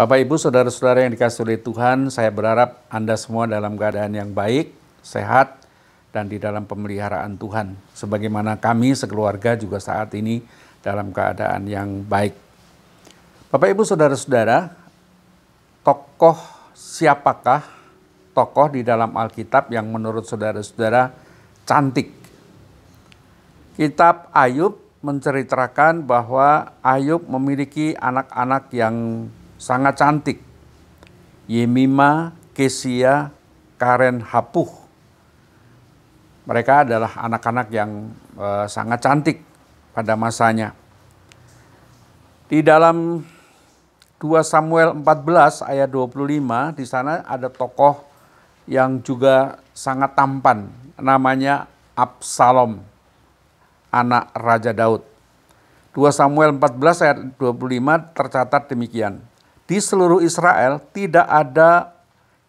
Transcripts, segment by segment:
Bapak, Ibu, saudara-saudara yang dikasihi oleh Tuhan, saya berharap Anda semua dalam keadaan yang baik, sehat, dan di dalam pemeliharaan Tuhan. Sebagaimana kami sekeluarga juga saat ini dalam keadaan yang baik. Bapak, Ibu, saudara-saudara, tokoh siapakah tokoh di dalam Alkitab yang menurut saudara-saudara cantik? Kitab Ayub menceritakan bahwa Ayub memiliki anak-anak yang sangat cantik. Yemima, Kesia, Karen, Hapuh. Mereka adalah anak-anak yang sangat cantik pada masanya. Di dalam 2 Samuel 14 ayat 25, di sana ada tokoh yang juga sangat tampan, namanya Absalom, anak Raja Daud. 2 Samuel 14 ayat 25 tercatat demikian. Di seluruh Israel tidak ada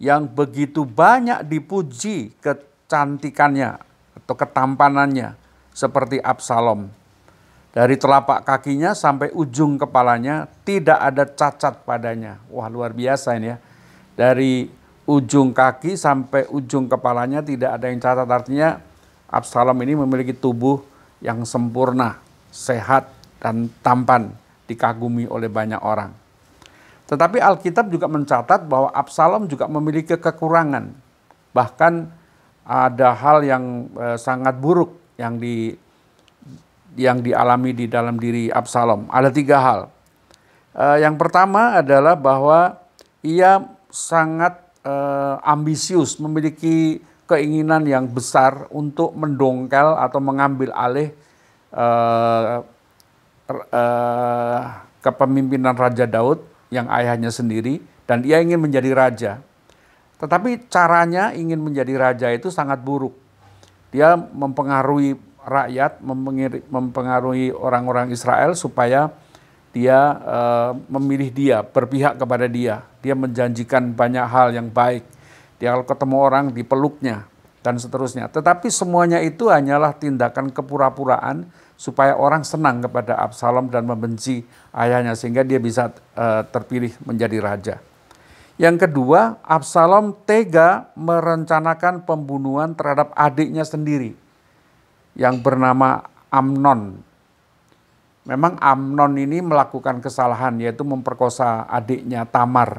yang begitu banyak dipuji kecantikannya atau ketampanannya seperti Absalom. Dari telapak kakinya sampai ujung kepalanya tidak ada cacat padanya. Wah, luar biasa ini ya. Dari ujung kaki sampai ujung kepalanya tidak ada yang cacat. Artinya Absalom ini memiliki tubuh yang sempurna, sehat, dan tampan, dikagumi oleh banyak orang. Tetapi Alkitab juga mencatat bahwa Absalom juga memiliki kekurangan. Bahkan ada hal yang sangat buruk yang dialami di dalam diri Absalom. Ada 3 hal. Yang pertama adalah bahwa ia sangat ambisius, memiliki keinginan yang besar untuk mendongkel atau mengambil alih kepemimpinan Raja Daud yang ayahnya sendiri, dan ia ingin menjadi raja. Tetapi caranya ingin menjadi raja itu sangat buruk. Dia mempengaruhi rakyat, mempengaruhi orang-orang Israel supaya dia memilih dia, berpihak kepada dia. Dia menjanjikan banyak hal yang baik. Dia kalau ketemu orang dipeluknya dan seterusnya. Tetapi semuanya itu hanyalah tindakan kepura-puraan supaya orang senang kepada Absalom dan membenci ayahnya sehingga dia bisa terpilih menjadi raja. Yang kedua, Absalom tega merencanakan pembunuhan terhadap adiknya sendiri yang bernama Amnon. Memang Amnon ini melakukan kesalahan, yaitu memperkosa adiknya Tamar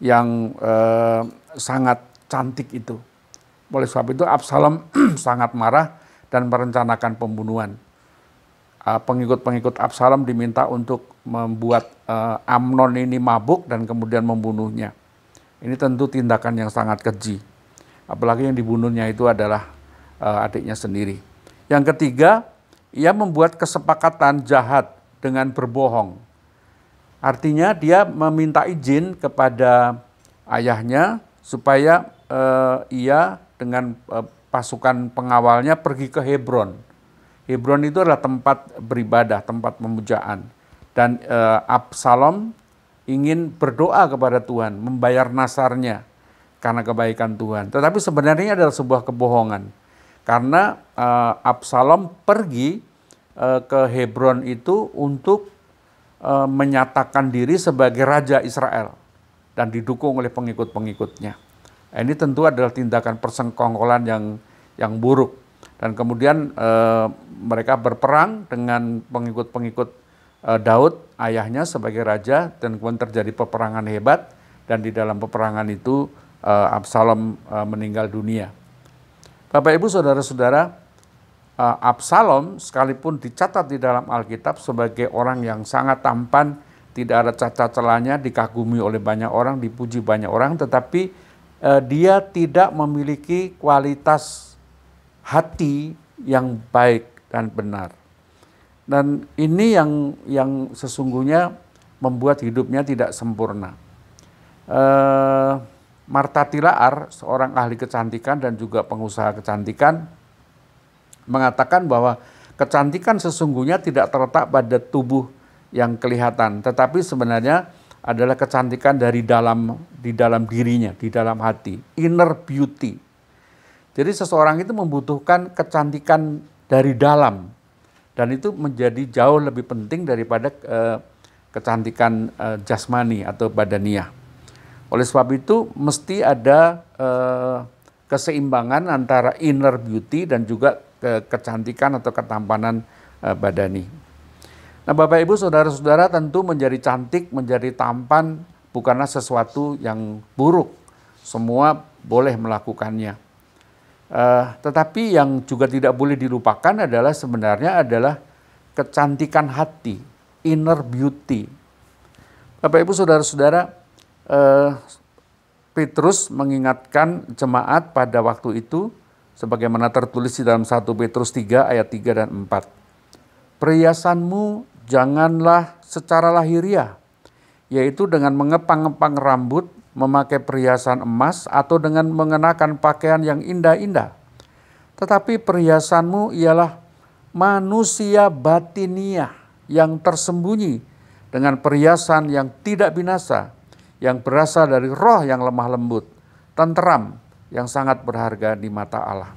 yang sangat cantik itu. Oleh sebab itu Absalom sangat marah dan merencanakan pembunuhan. Pengikut-pengikut Absalom diminta untuk membuat Amnon ini mabuk dan kemudian membunuhnya. Ini tentu tindakan yang sangat keji. Apalagi yang dibunuhnya itu adalah adiknya sendiri. Yang ketiga, ia membuat kesepakatan jahat dengan berbohong. Artinya dia meminta izin kepada ayahnya supaya ia dengan pasukan pengawalnya pergi ke Hebron. Hebron itu adalah tempat beribadah, tempat pemujaan. Dan Absalom ingin berdoa kepada Tuhan, membayar nasarnya karena kebaikan Tuhan. Tetapi sebenarnya adalah sebuah kebohongan. Karena Absalom pergi ke Hebron itu untuk menyatakan diri sebagai raja Israel dan didukung oleh pengikut-pengikutnya. Ini tentu adalah tindakan persengkongkolan yang buruk. Dan kemudian mereka berperang dengan pengikut-pengikut Daud, ayahnya sebagai raja, dan kemudian terjadi peperangan hebat, dan di dalam peperangan itu Absalom meninggal dunia. Bapak, Ibu, saudara-saudara, Absalom sekalipun dicatat di dalam Alkitab sebagai orang yang sangat tampan, tidak ada cacat celahnya, dikagumi oleh banyak orang, dipuji banyak orang, tetapi dia tidak memiliki kualitas hati yang baik dan benar. Dan ini yang sesungguhnya membuat hidupnya tidak sempurna. Martha Tilaar, seorang ahli kecantikan dan juga pengusaha kecantikan, mengatakan bahwa kecantikan sesungguhnya tidak terletak pada tubuh yang kelihatan, tetapi sebenarnya adalah kecantikan di dalam dirinya, di dalam hati, inner beauty. Jadi seseorang itu membutuhkan kecantikan dari dalam, dan itu menjadi jauh lebih penting daripada kecantikan jasmani atau badaniah. Oleh sebab itu mesti ada keseimbangan antara inner beauty dan juga kecantikan atau ketampanan badani. Nah, Bapak Ibu, saudara-saudara, tentu menjadi cantik, menjadi tampan bukanlah sesuatu yang buruk. Semua boleh melakukannya. Tetapi yang juga tidak boleh dilupakan adalah sebenarnya adalah kecantikan hati, inner beauty. Bapak Ibu, saudara-saudara, Petrus mengingatkan jemaat pada waktu itu sebagaimana tertulis di dalam 1 Petrus 3 ayat 3 dan 4. Perhiasanmu janganlah secara lahiriah, yaitu dengan mengepang-epang rambut, memakai perhiasan emas, atau dengan mengenakan pakaian yang indah-indah. Tetapi perhiasanmu ialah manusia batiniah yang tersembunyi dengan perhiasan yang tidak binasa, yang berasal dari roh yang lemah lembut, tenteram, yang sangat berharga di mata Allah.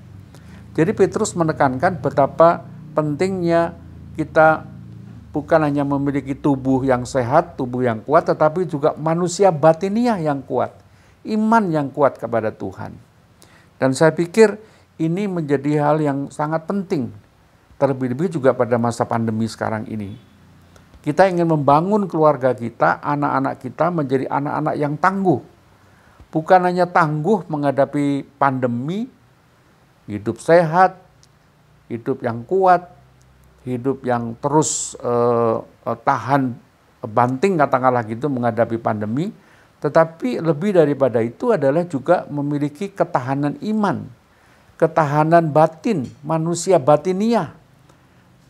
Jadi Petrus menekankan betapa pentingnya kita bukan hanya memiliki tubuh yang sehat, tubuh yang kuat, tetapi juga manusia batiniah yang kuat, iman yang kuat kepada Tuhan. Dan saya pikir ini menjadi hal yang sangat penting, terlebih-lebih juga pada masa pandemi sekarang ini. Kita ingin membangun keluarga kita, anak-anak kita menjadi anak-anak yang tangguh. Bukan hanya tangguh menghadapi pandemi, hidup sehat, hidup yang kuat, hidup yang terus tahan banting katakanlah gitu menghadapi pandemi, tetapi lebih daripada itu adalah juga memiliki ketahanan iman, ketahanan batin, manusia batiniah.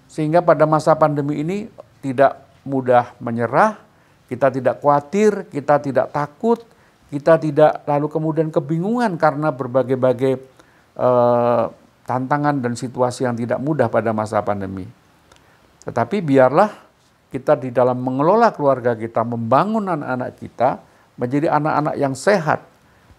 Sehingga pada masa pandemi ini tidak mudah menyerah, kita tidak khawatir, kita tidak takut, kita tidak lalu kemudian kebingungan karena berbagai-bagai tantangan dan situasi yang tidak mudah pada masa pandemi. Tetapi biarlah kita di dalam mengelola keluarga kita, membangun anak-anak kita menjadi anak-anak yang sehat.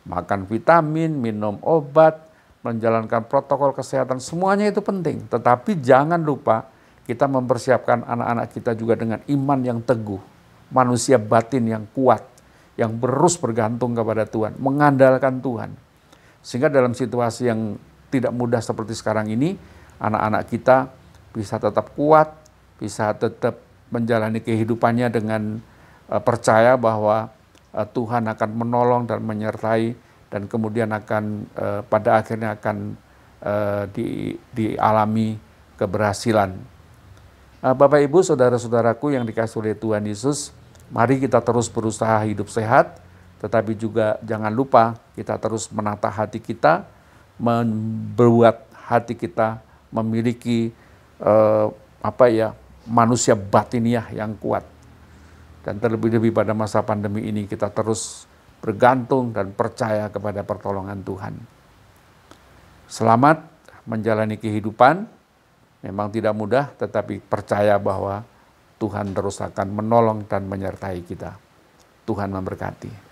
Makan vitamin, minum obat, menjalankan protokol kesehatan, semuanya itu penting. Tetapi jangan lupa kita mempersiapkan anak-anak kita juga dengan iman yang teguh. Manusia batin yang kuat, yang terus bergantung kepada Tuhan, mengandalkan Tuhan. Sehingga dalam situasi yang tidak mudah seperti sekarang ini, anak-anak kita bisa tetap kuat, bisa tetap menjalani kehidupannya dengan percaya bahwa Tuhan akan menolong dan menyertai, dan kemudian akan pada akhirnya akan dialami keberhasilan. Bapak Ibu, saudara-saudaraku yang dikasihi oleh Tuhan Yesus, mari kita terus berusaha hidup sehat, tetapi juga jangan lupa kita terus menata hati kita, membuat hati kita memiliki manusia batiniah yang kuat. Dan terlebih-lebih pada masa pandemi ini kita terus bergantung dan percaya kepada pertolongan Tuhan. Selamat menjalani kehidupan, memang tidak mudah, tetapi percaya bahwa Tuhan terus akan menolong dan menyertai kita. Tuhan memberkati.